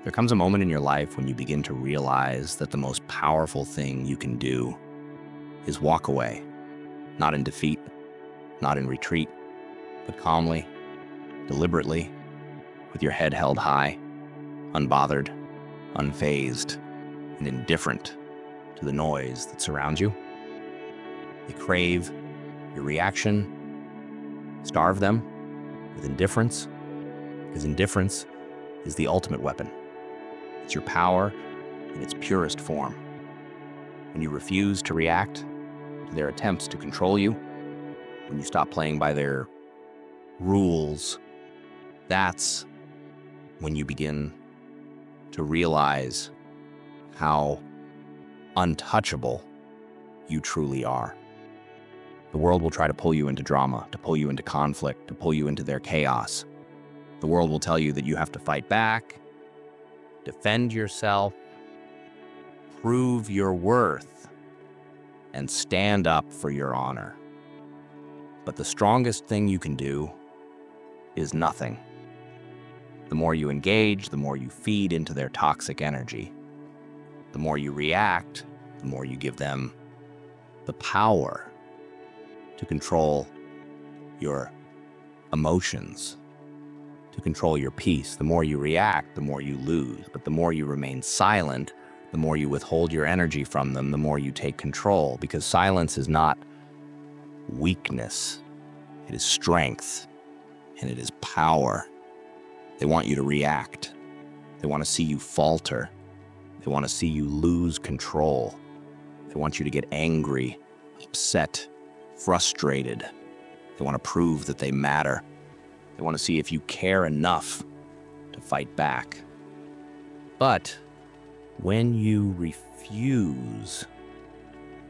There comes a moment in your life when you begin to realize that the most powerful thing you can do is walk away, not in defeat, not in retreat, but calmly, deliberately, with your head held high, unbothered, unfazed, and indifferent to the noise that surrounds you. You crave your reaction, starve them with indifference, because indifference is the ultimate weapon. It's your power in its purest form. When you refuse to react to their attempts to control you, when you stop playing by their rules, that's when you begin to realize how untouchable you truly are. The world will try to pull you into drama, to pull you into conflict, to pull you into their chaos. The world will tell you that you have to fight back, defend yourself, prove your worth, and stand up for your honor. But the strongest thing you can do is nothing. The more you engage, the more you feed into their toxic energy. The more you react, the more you give them the power to control your emotions, to control your peace. The more you react, the more you lose. But the more you remain silent, the more you withhold your energy from them, the more you take control. Because silence is not weakness, it is strength, and it is power. They want you to react. They want to see you falter. They want to see you lose control. They want you to get angry, upset, frustrated. They want to prove that they matter. They want to see if you care enough to fight back. But when you refuse,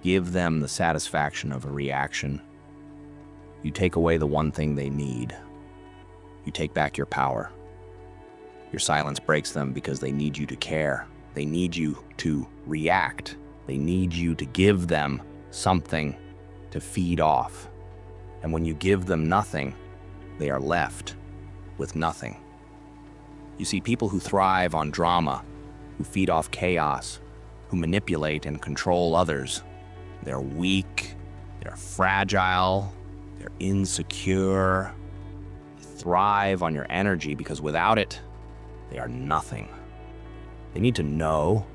give them the satisfaction of a reaction, you take away the one thing they need. You take back your power. Your silence breaks them because they need you to care. They need you to react. They need you to give them something to feed off. And when you give them nothing, they are left with nothing. You see, people who thrive on drama, who feed off chaos, who manipulate and control others, they're weak, they're fragile, they're insecure. They thrive on your energy because without it, they are nothing. They need to know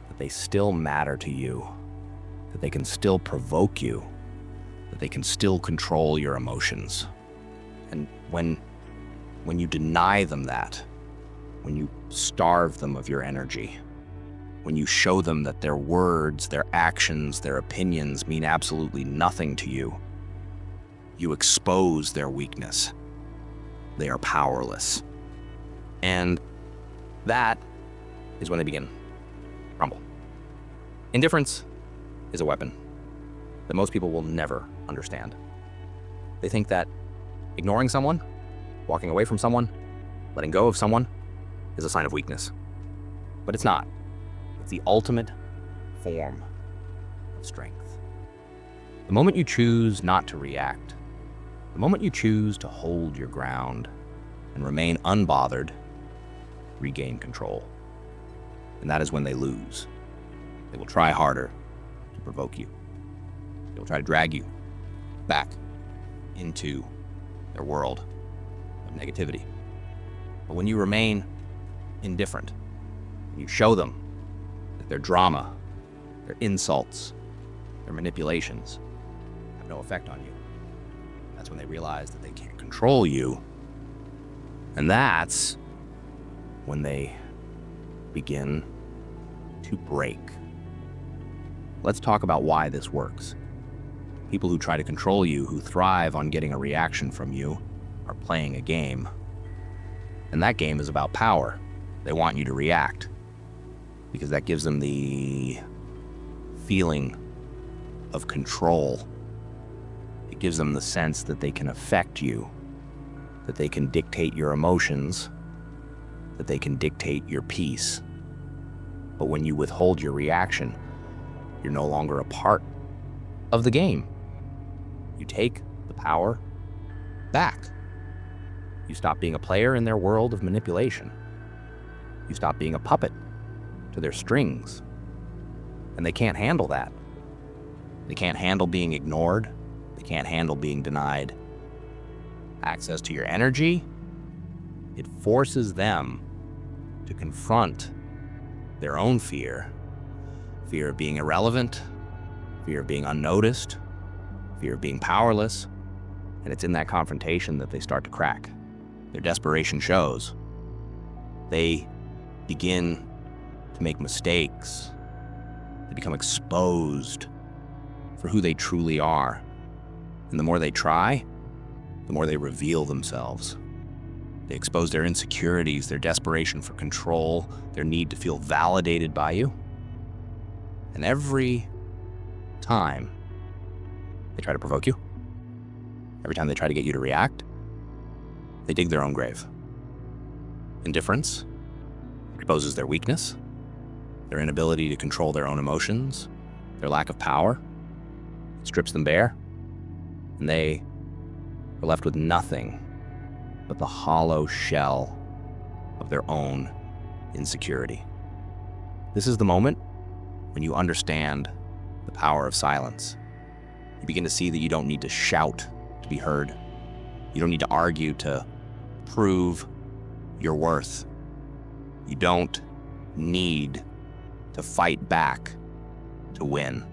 that they still matter to you, that they can still provoke you, that they can still control your emotions. And when you deny them that, when you starve them of your energy, when you show them that their words, their actions, their opinions mean absolutely nothing to you, you expose their weakness. They are powerless. And that is when they begin to crumble. Indifference is a weapon that most people will never understand. They think that ignoring someone, walking away from someone, letting go of someone is a sign of weakness. But it's not. It's the ultimate form of strength. The moment you choose not to react, the moment you choose to hold your ground and remain unbothered, regain control. And that is when they lose. They will try harder to provoke you. They will try to drag you back into their world of negativity. But when you remain indifferent, and you show them that their drama, their insults, their manipulations have no effect on you, that's when they realize that they can't control you. And that's when they begin to break. Let's talk about why this works. People who try to control you, who thrive on getting a reaction from you, are playing a game. And that game is about power. They want you to react because that gives them the feeling of control. It gives them the sense that they can affect you, that they can dictate your emotions, that they can dictate your peace. But when you withhold your reaction, you're no longer a part of the game. You take the power back. You stop being a player in their world of manipulation. You stop being a puppet to their strings. And they can't handle that. They can't handle being ignored. They can't handle being denied access to your energy. It forces them to confront their own fear. Fear of being irrelevant, fear of being unnoticed, fear of being powerless. And it's in that confrontation that they start to crack. Their desperation shows. They begin to make mistakes. They become exposed for who they truly are. And the more they try, the more they reveal themselves. They expose their insecurities, their desperation for control, their need to feel validated by you. And every time they try to provoke you, every time they try to get you to react, they dig their own grave. Indifference exposes their weakness, their inability to control their own emotions, their lack of power. It strips them bare, and they are left with nothing but the hollow shell of their own insecurity. This is the moment when you understand the power of silence. You begin to see that you don't need to shout to be heard. You don't need to argue to prove your worth. You don't need to fight back to win.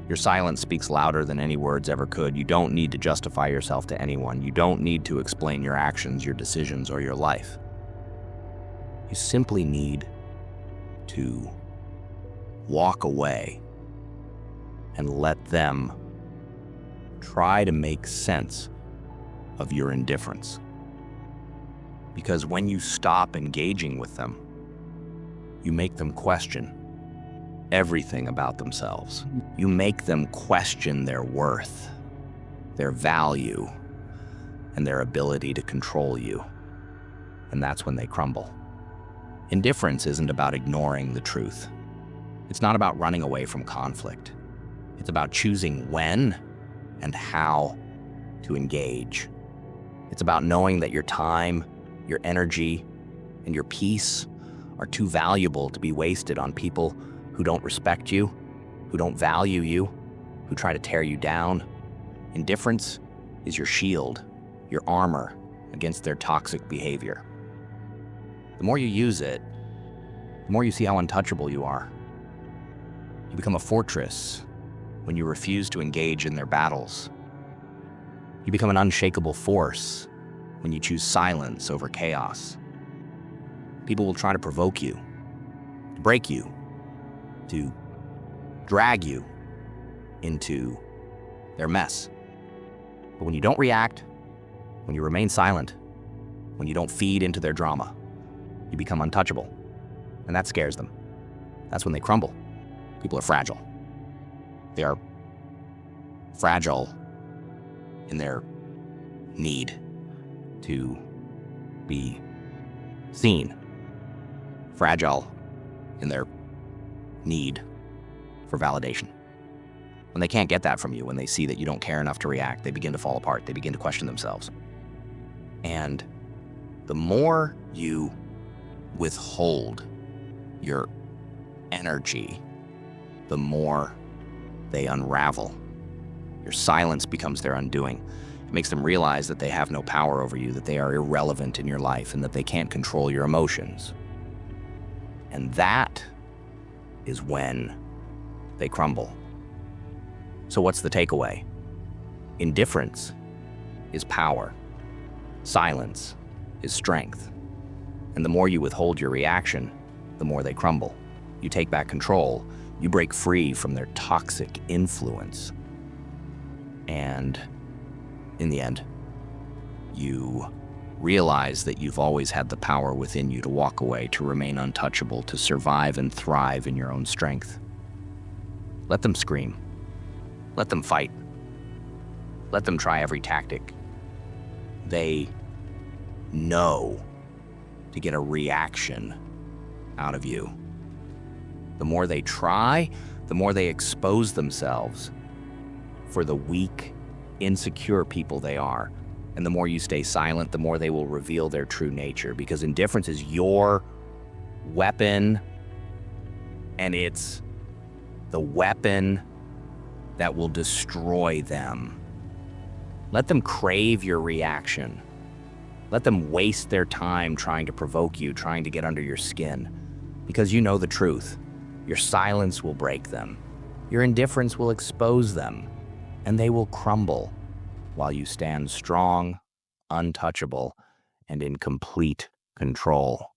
Your silence speaks louder than any words ever could. You don't need to justify yourself to anyone. You don't need to explain your actions, your decisions, or your life. You simply need to walk away and let them try to make sense of your indifference. Because when you stop engaging with them, you make them question everything about themselves. You make them question their worth, their value, and their ability to control you. And that's when they crumble. Indifference isn't about ignoring the truth. It's not about running away from conflict. It's about choosing when and how to engage. It's about knowing that your time, your energy, and your peace are too valuable to be wasted on people who don't respect you, who don't value you, who try to tear you down. Indifference is your shield, your armor against their toxic behavior. The more you use it, the more you see how untouchable you are. You become a fortress when you refuse to engage in their battles. You become an unshakable force when you choose silence over chaos. People will try to provoke you, to break you, to drag you into their mess. But when you don't react, when you remain silent, when you don't feed into their drama, you become untouchable. And that scares them. That's when they crumble. People are fragile. They are fragile in their need to be seen. Fragile in their need for validation. When they can't get that from you, when they see that you don't care enough to react, they begin to fall apart. They begin to question themselves. And the more you withhold your energy, the more they unravel. Your silence becomes their undoing. It makes them realize that they have no power over you, that they are irrelevant in your life, and that they can't control your emotions. And that is when they crumble. So what's the takeaway? Indifference is power. Silence is strength. And the more you withhold your reaction, the more they crumble. You take back control. You break free from their toxic influence. And in the end, you realize that you've always had the power within you to walk away, to remain untouchable, to survive and thrive in your own strength. Let them scream. Let them fight. Let them try every tactic. They know to get a reaction out of you. The more they try, the more they expose themselves for the weak, insecure people they are. And the more you stay silent, the more they will reveal their true nature, because indifference is your weapon, and it's the weapon that will destroy them. Let them crave your reaction. Let them waste their time trying to provoke you, trying to get under your skin. Because you know the truth. Your silence will break them. Your indifference will expose them. And they will crumble while you stand strong, untouchable, and in complete control.